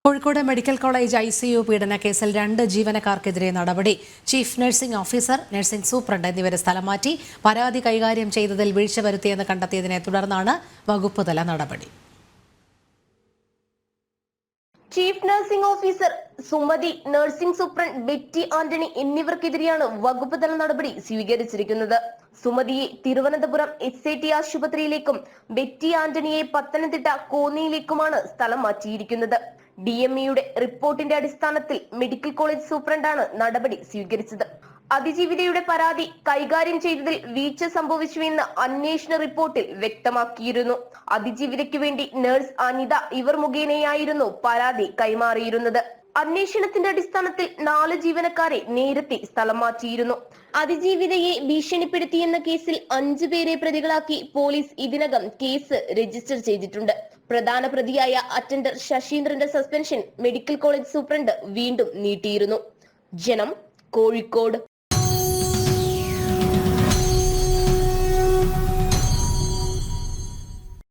Kozhikode medical college ICU പീഡന കേസിൽ 2 ജീവനക്കാർക്കെതിരെ നടപടി. Chief nursing officer, nursing superintendent എന്നിവരെ സ്ഥലം മാറ്റി. പരാതി കൈകാര്യം ചെയ്തതിൽ വീഴ്ച വരുത്തിയെന്ന് കണ്ടെത്തിയതിനെ തുടർന്നാണ് വകുപ്പുതല നടപടി. Chief nursing officer Sumathi, nursing superintendent Betty Antony എന്നിവർക്കെതിരെയാണ് വകുപ്പുതല നടപടി സ്വീകരിച്ചിരിക്കുന്നത്. സുമതിയെ തിരുവനന്തപുരം SAT ആശുപത്രിയിലേക്കും ബെറ്റി ആന്റണിയെ പത്തനംതിട്ട കോന്നിയിലേക്കുമാണ് സ്ഥലം മാറ്റിയിരിക്കുന്നത്. DMEയുടെ റിപ്പോർട്ടിന്റെ അടിസ്ഥാനത്തിൽ മെഡിക്കൽ കോളേജ് സൂപ്രണ്ടാണ് നടപടി സ്വീകരിച്ചത്. അതിജീവിതയുടെ പരാതി കൈകാര്യം ചെയ്തതിൽ വീഴ്ച സംഭവിച്ചുവെന്ന് അന്വേഷണ റിപ്പോർട്ടിൽ വ്യക്തമാക്കിയിരുന്നു. അതിജീവിതയ്ക്ക് വേണ്ടി നഴ്സ് അനിത ഇവർ മുഖേനയായിരുന്നു പരാതി കൈമാറിയിരുന്നത്. അന്വേഷണത്തിന്റെ അടിസ്ഥാനത്തിൽ 4 ജീവനക്കാരെ നേരത്തെ സ്ഥലം മാറ്റിയിരുന്നു. അതിജീവിതയെ ഭീഷണിപ്പെടുത്തിയെന്ന കേസിൽ 5 പേരെ പ്രതികളാക്കി പോലീസ് ഇതിനകം കേസ് രജിസ്റ്റർ ചെയ്തിട്ടുണ്ട്. പ്രധാന പ്രതിയായ അറ്റൻഡർ ശശീന്ദ്രന്റെ സസ്പെൻഷൻ മെഡിക്കൽ കോളേജ് സൂപ്രണ്ട് വീണ്ടും നീട്ടിയിരുന്നു. ജനം, കോഴിക്കോട്.